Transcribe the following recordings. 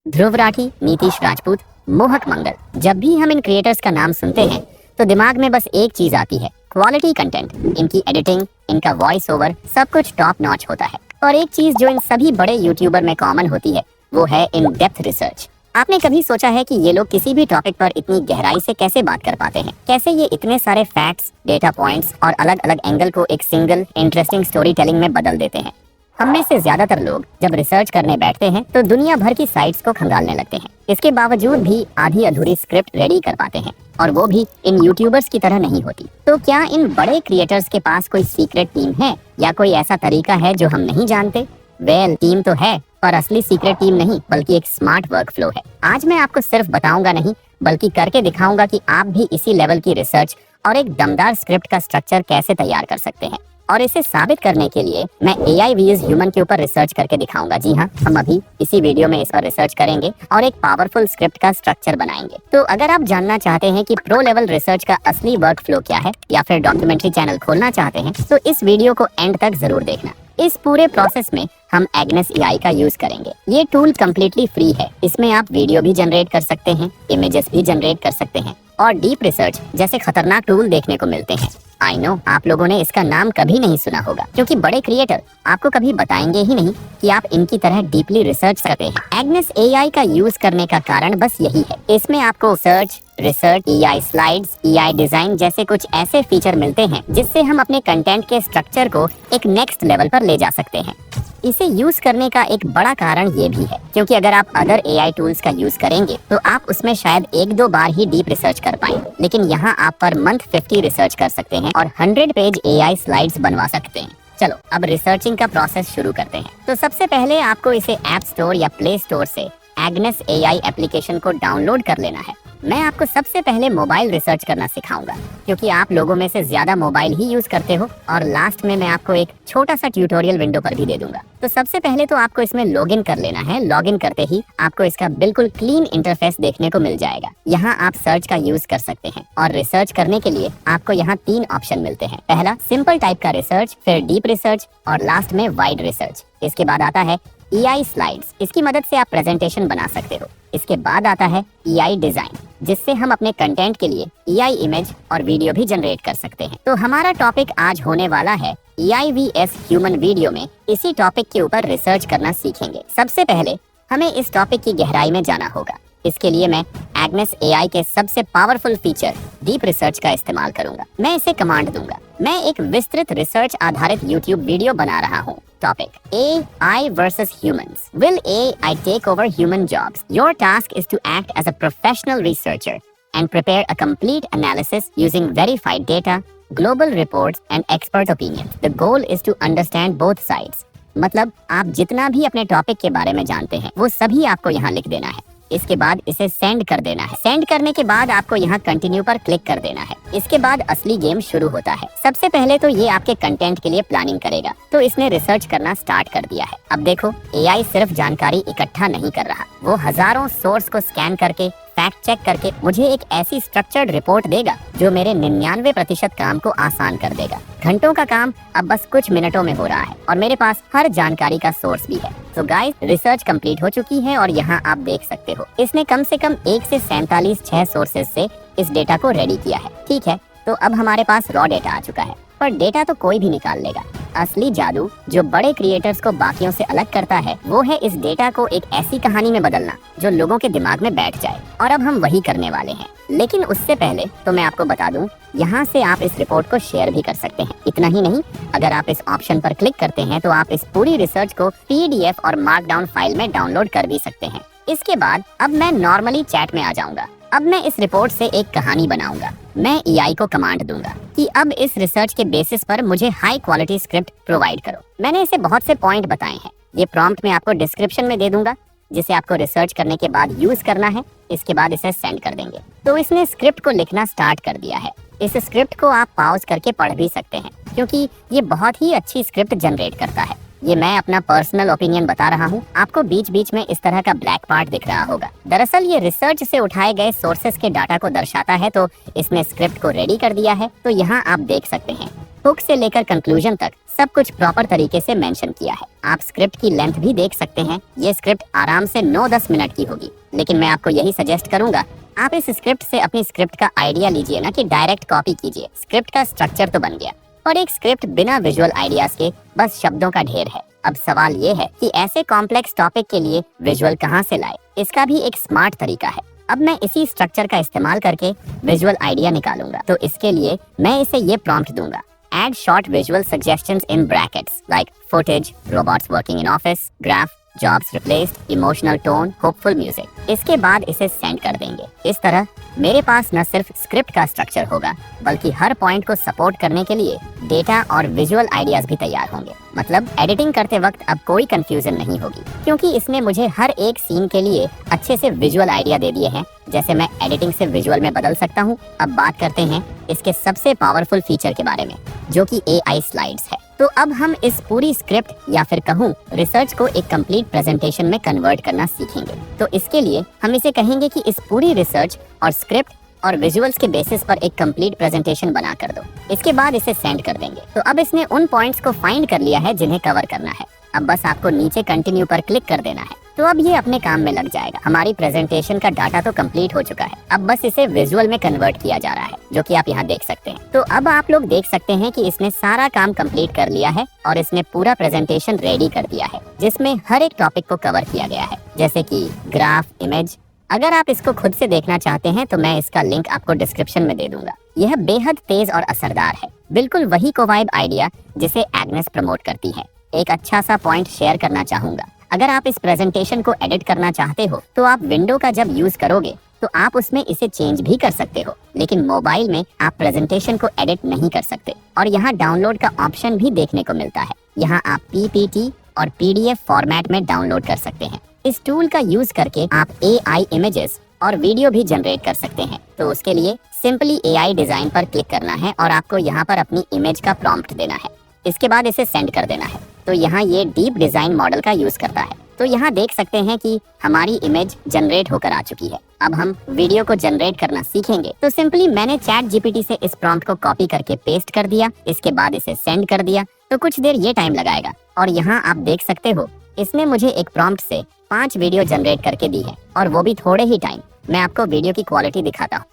ध्रुव राठी, नीतीश राजपूत, मोहक मंगल। जब भी हम इन क्रिएटर्स का नाम सुनते हैं तो दिमाग में बस एक चीज आती है, क्वालिटी कंटेंट। इनकी एडिटिंग, इनका वॉइस ओवर, सब कुछ टॉप नॉच होता है। और एक चीज जो इन सभी बड़े यूट्यूबर में कॉमन होती है वो है इन डेप्थ रिसर्च। आपने कभी सोचा है कि ये लोग किसी भी टॉपिक पर इतनी गहराई से कैसे बात कर पाते हैं? कैसे ये इतने सारे फैक्ट्स, डेटा पॉइंट्स और अलग अलग एंगल को एक सिंगल इंटरेस्टिंग स्टोरी टेलिंग में बदल देते हैं? हम में से ज्यादातर लोग जब रिसर्च करने बैठते हैं तो दुनिया भर की साइट्स को खंगालने लगते हैं। इसके बावजूद भी आधी अधूरी स्क्रिप्ट रेडी कर पाते हैं, और वो भी इन यूट्यूबर्स की तरह नहीं होती। तो क्या इन बड़े क्रिएटर्स के पास कोई सीक्रेट टीम है, या कोई ऐसा तरीका है जो हम नहीं जानते? वेल, टीम तो है, पर असली सीक्रेट टीम नहीं, बल्कि एक स्मार्ट वर्क फ्लो है। आज मैं आपको सिर्फ बताऊंगा नहीं, बल्कि करके दिखाऊंगा कि आप भी इसी लेवल की रिसर्च और एक दमदार स्क्रिप्ट का स्ट्रक्चर कैसे तैयार कर सकते हैं। और इसे साबित करने के लिए मैं AI vs ह्यूमन के ऊपर रिसर्च करके दिखाऊंगा। जी हाँ, हम अभी इसी वीडियो में इस पर रिसर्च करेंगे और एक पावरफुल स्क्रिप्ट का स्ट्रक्चर बनाएंगे। तो अगर आप जानना चाहते हैं कि प्रो लेवल रिसर्च का असली वर्क फ्लो क्या है, या फिर डॉक्यूमेंट्री चैनल खोलना चाहते हैं, तो इस वीडियो को एंड तक जरूर देखना। इस पूरे प्रोसेस में हम एग्नेस AI का यूज करेंगे। ये टूल कम्प्लीटली फ्री है। इसमें आप वीडियो भी जनरेट कर सकते हैं, इमेजेस भी जनरेट कर सकते हैं, और डीप रिसर्च जैसे खतरनाक टूल देखने को मिलते हैं। आई नो आप लोगों ने इसका नाम कभी नहीं सुना होगा, क्योंकि बड़े क्रिएटर आपको कभी बताएंगे ही नहीं कि आप इनकी तरह डीपली रिसर्च करते हैं। एग्नेस AI का यूज करने का कारण बस यही है। इसमें आपको search, research, AI slides, AI design जैसे कुछ ऐसे फीचर मिलते हैं जिससे हम अपने कंटेंट के स्ट्रक्चर को एक नेक्स्ट लेवल पर ले जा सकते हैं। इसे यूज करने का एक बड़ा कारण ये भी है, क्योंकि अगर आप अदर AI टूल्स का यूज करेंगे तो आप उसमें शायद 1-2 बार ही डीप रिसर्च कर पाएंगे, लेकिन यहाँ आप पर मंथ 50 रिसर्च कर सकते हैं और 100 पेज AI स्लाइड्स बनवा सकते हैं। चलो अब रिसर्चिंग का प्रोसेस शुरू करते हैं। तो सबसे पहले आपको इसे ऐप स्टोर या प्ले स्टोर से एग्नेस AI एप्लीकेशन को डाउनलोड कर लेना है। मैं आपको सबसे पहले मोबाइल रिसर्च करना सिखाऊंगा, क्योंकि आप लोगों में से ज्यादा मोबाइल ही यूज करते हो, और लास्ट में मैं आपको एक छोटा सा ट्यूटोरियल विंडो पर भी दे दूंगा। तो सबसे पहले तो आपको इसमें लॉगिन कर लेना है। लॉगिन करते ही आपको इसका बिल्कुल क्लीन इंटरफेस देखने को मिल जाएगा। यहाँ आप सर्च का यूज कर सकते हैं, और रिसर्च करने के लिए आपको यहाँ 3 ऑप्शन मिलते हैं। पहला सिंपल टाइप का रिसर्च, फिर डीप रिसर्च, और लास्ट में वाइड रिसर्च। इसके बाद आता है AI स्लाइड्स। इसकी मदद से आप प्रेजेंटेशन बना सकते हो। इसके बाद आता है AI डिजाइन, जिससे हम अपने कंटेंट के लिए AI इमेज और वीडियो भी जनरेट कर सकते हैं। तो हमारा टॉपिक आज होने वाला है AI vs ह्यूमन। वीडियो में इसी टॉपिक के ऊपर रिसर्च करना सीखेंगे। सबसे पहले हमें इस टॉपिक की गहराई में जाना होगा। इसके लिए मैं एग्नेस AI के सबसे पावरफुल फीचर डीप रिसर्च का इस्तेमाल करूंगा। मैं इसे कमांड दूंगा। मैं एक विस्तृत रिसर्च आधारित YouTube वीडियो बना रहा हूँ। Topic AI versus humans. Will AI take over human jobs? Your task is to act as a professional researcher and prepare a complete analysis using verified data, global reports and expert opinions. The goal is to understand both sides. मतलब आप जितना भी अपने topic के बारे में जानते हैं वो सभी आपको यहाँ लिख देना है। इसके बाद इसे सेंड कर देना है। सेंड करने के बाद आपको यहाँ कंटिन्यू पर क्लिक कर देना है। इसके बाद असली गेम शुरू होता है। सबसे पहले तो ये आपके कंटेंट के लिए प्लानिंग करेगा, तो इसने रिसर्च करना स्टार्ट कर दिया है। अब देखो, AI सिर्फ जानकारी इकट्ठा नहीं कर रहा, वो हजारों सोर्स को स्कैन करके, फैक्ट चेक करके मुझे एक ऐसी स्ट्रक्चर्ड रिपोर्ट देगा जो मेरे 99% काम को आसान कर देगा। घंटों का काम अब बस कुछ मिनटों में हो रहा है, और मेरे पास हर जानकारी का सोर्स भी है। तो गाइस, रिसर्च कंप्लीट हो चुकी है, और यहाँ आप देख सकते हो इसने कम से कम 1 से 47 सोर्सेज से इस डेटा को रेडी किया है। ठीक है, तो अब हमारे पास रॉ डेटा आ चुका है, पर डेटा तो कोई भी निकाल लेगा। असली जादू जो बड़े क्रिएटर्स को बाकियों से अलग करता है वो है इस डेटा को एक ऐसी कहानी में बदलना जो लोगों के दिमाग में बैठ जाए, और अब हम वही करने वाले हैं। लेकिन उससे पहले तो मैं आपको बता दूं, यहाँ से आप इस रिपोर्ट को शेयर भी कर सकते हैं। इतना ही नहीं, अगर आप इस ऑप्शन पर क्लिक करते हैं तो आप इस पूरी रिसर्च को PDF और मार्कडाउन फाइल में डाउनलोड कर भी सकते हैं। इसके बाद अब मैं नॉर्मली चैट में आ जाऊंगा। अब मैं इस रिपोर्ट से एक कहानी बनाऊंगा। मैं AI को कमांड दूंगा कि अब इस रिसर्च के बेसिस पर मुझे हाई क्वालिटी स्क्रिप्ट प्रोवाइड करो। मैंने इसे बहुत से पॉइंट बताए हैं। ये प्रॉम्प्ट मैं आपको डिस्क्रिप्शन में दे दूंगा, जिसे आपको रिसर्च करने के बाद यूज करना है। इसके बाद इसे सेंड कर देंगे। तो इसने स्क्रिप्ट को लिखना स्टार्ट कर दिया है। इस स्क्रिप्ट को आप पॉज करके पढ़ भी सकते हैं, क्योंकि ये बहुत ही अच्छी स्क्रिप्ट जनरेट करता है। ये मैं अपना पर्सनल ओपिनियन बता रहा हूँ। आपको बीच बीच में इस तरह का ब्लैक पार्ट दिख रहा होगा। दरअसल ये रिसर्च से उठाए गए सोर्सेस के डाटा को दर्शाता है, तो इसने स्क्रिप्ट को रेडी कर दिया है। तो यहाँ आप देख सकते हैं हुक से लेकर कंक्लूजन तक सब कुछ प्रॉपर तरीके से मेंशन किया है। आप स्क्रिप्ट की लेंथ भी देख सकते हैं। ये स्क्रिप्ट आराम से 9-10 मिनट की होगी, लेकिन मैं आपको यही सजेस्ट करूंगा, आप इस स्क्रिप्ट से अपनी स्क्रिप्ट का आइडिया लीजिए, ना कि डायरेक्ट कॉपी कीजिए। स्क्रिप्ट का स्ट्रक्चर तो बन गया, और एक स्क्रिप्ट बिना विजुअल आइडियाज के बस शब्दों का ढेर है। अब सवाल ये है कि ऐसे कॉम्प्लेक्स टॉपिक के लिए विजुअल कहाँ से लाए। इसका भी एक स्मार्ट तरीका है। अब मैं इसी स्ट्रक्चर का इस्तेमाल करके विजुअल आइडिया निकालूंगा। तो इसके लिए मैं इसे ये प्रॉम्प्ट दूंगा, add short visual suggestions in brackets like footage, robots working in office, graph, jobs replaced, emotional tone, hopeful music। इसके बाद इसे सेंड कर देंगे। इस तरह मेरे पास न सिर्फ स्क्रिप्ट का स्ट्रक्चर होगा, बल्कि हर पॉइंट को सपोर्ट करने के लिए डेटा और विजुअल आइडियाज भी तैयार होंगे। मतलब एडिटिंग करते वक्त अब कोई कंफ्यूजन नहीं होगी, क्योंकि इसने मुझे हर एक सीन के लिए अच्छे से विजुअल आइडिया दे दिए हैं, जैसे मैं एडिटिंग से विजुअल में बदल सकता हूँ। अब बात करते हैं इसके सबसे पावरफुल फीचर के बारे में, जो कि AI स्लाइड्स है। तो अब हम इस पूरी स्क्रिप्ट या फिर कहूँ रिसर्च को एक कंप्लीट प्रेजेंटेशन में कन्वर्ट करना सीखेंगे। तो इसके लिए हम इसे कहेंगे कि इस पूरी रिसर्च और स्क्रिप्ट और विजुअल्स के बेसिस पर एक कंप्लीट प्रेजेंटेशन बना कर दो। इसके बाद इसे सेंड कर देंगे। तो अब इसने उन पॉइंट्स को फाइंड कर लिया है जिन्हें कवर करना है। अब बस आपको नीचे कंटिन्यू पर क्लिक कर देना है। तो अब ये अपने काम में लग जाएगा। हमारी प्रेजेंटेशन का डाटा तो कंप्लीट हो चुका है, अब बस इसे विजुअल में कन्वर्ट किया जा रहा है, जो कि आप यहाँ देख सकते हैं। तो अब आप लोग देख सकते हैं कि इसने सारा काम कंप्लीट कर लिया है और इसने पूरा प्रेजेंटेशन रेडी कर दिया है, जिसमें हर एक टॉपिक को कवर किया गया है, जैसे कि ग्राफ, इमेज। अगर आप इसको खुद से देखना चाहते हैं तो मैं इसका लिंक आपको डिस्क्रिप्शन में दे दूंगा। यह बेहद तेज और असरदार है, बिल्कुल वही कोवाइब आइडिया जिसे एग्नेस प्रमोट करती है। एक अच्छा सा पॉइंट शेयर करना चाहूंगा। अगर आप इस प्रेजेंटेशन को एडिट करना चाहते हो तो आप विंडो का जब यूज करोगे तो आप उसमें इसे चेंज भी कर सकते हो, लेकिन मोबाइल में आप प्रेजेंटेशन को एडिट नहीं कर सकते। और यहाँ डाउनलोड का ऑप्शन भी देखने को मिलता है। यहाँ आप PPT और PDF फॉर्मेट में डाउनलोड कर सकते हैं। इस टूल का यूज करके आप AI इमेजेस और वीडियो भी जनरेट कर सकते हैं। तो उसके लिए सिंपली AI डिजाइन पर क्लिक करना है और आपको यहाँ पर अपनी इमेज का प्रॉम्प्ट देना है। इसके बाद इसे सेंड कर देना है। तो यहाँ ये डीप डिजाइन मॉडल का यूज करता है। तो यहाँ देख सकते हैं कि हमारी इमेज जनरेट होकर आ चुकी है। अब हम वीडियो को जनरेट करना सीखेंगे। तो सिंपली मैंने ChatGPT से इस प्रॉम्प्ट को कॉपी करके पेस्ट कर दिया। इसके बाद इसे सेंड कर दिया। तो कुछ देर ये टाइम लगाएगा और यहाँ आप देख सकते हो इसने मुझे एक प्रॉम्प्ट से 5 वीडियो जनरेट करके दी है, और वो भी थोड़े ही टाइम। मैं आपको वीडियो की क्वालिटी दिखाता हूँ।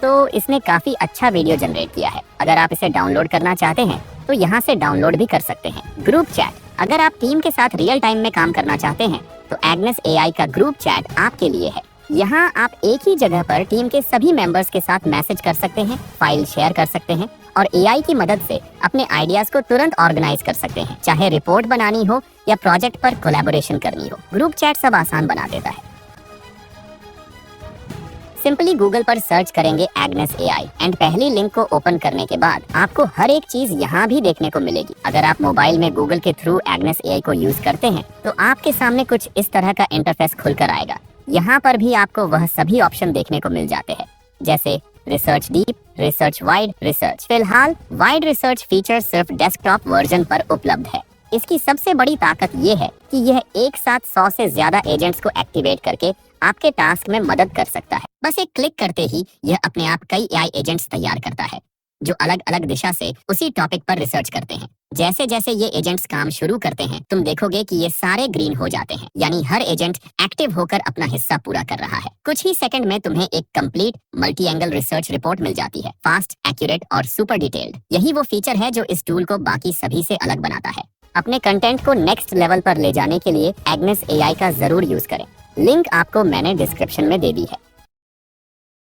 तो इसने काफी अच्छा वीडियो जनरेट किया है। अगर आप इसे डाउनलोड करना चाहते हैं तो यहाँ से डाउनलोड भी कर सकते हैं। ग्रुप चैट, अगर आप टीम के साथ रियल टाइम में काम करना चाहते हैं तो एग्नेस AI का ग्रुप चैट आपके लिए है। यहाँ आप एक ही जगह पर टीम के सभी मेंबर्स के साथ मैसेज कर सकते हैं, फाइल शेयर कर सकते हैं और AI की मदद से अपने आइडियाज को तुरंत ऑर्गेनाइज कर सकते हैं, चाहे रिपोर्ट बनानी हो या प्रोजेक्ट पर कोलैबोरेशन करनी हो। ग्रुप चैट सब आसान बना देता है। सिंपली गूगल पर सर्च करेंगे एग्नेस AI एंड पहली लिंक को ओपन करने के बाद आपको हर एक चीज यहाँ भी देखने को मिलेगी। अगर आप मोबाइल में गूगल के थ्रू एग्नेस AI को यूज करते हैं तो आपके सामने कुछ इस तरह का इंटरफेस खुलकर आएगा। यहाँ पर भी आपको वह सभी ऑप्शन देखने को मिल जाते हैं, जैसे research deep, research wide, research. फिलहाल वाइड रिसर्च फीचर सिर्फ डेस्कटॉप वर्जन पर उपलब्ध है। इसकी सबसे बड़ी ताकत ये है कि यह एक साथ 100 से ज्यादा एजेंट्स को एक्टिवेट करके आपके टास्क में मदद कर सकता है। बस एक क्लिक करते ही यह अपने आप कई AI एजेंट्स तैयार करता है जो अलग अलग दिशा से उसी टॉपिक पर रिसर्च करते हैं। जैसे जैसे ये एजेंट्स काम शुरू करते हैं तुम देखोगे कि ये सारे ग्रीन हो जाते हैं, यानी हर एजेंट एक्टिव होकर अपना हिस्सा पूरा कर रहा है। कुछ ही सेकंड में तुम्हें एक complete multi angle research report मिल जाती है, फास्ट, एक्यूरेट और सुपर डिटेल्ड। यही वो फीचर है जो इस टूल को बाकी सभी से अलग बनाता है। अपने कंटेंट को नेक्स्ट लेवल पर ले जाने के लिए एग्नेस AI का जरूर यूज करें। लिंक आपको मैंने डिस्क्रिप्शन में दे दी है।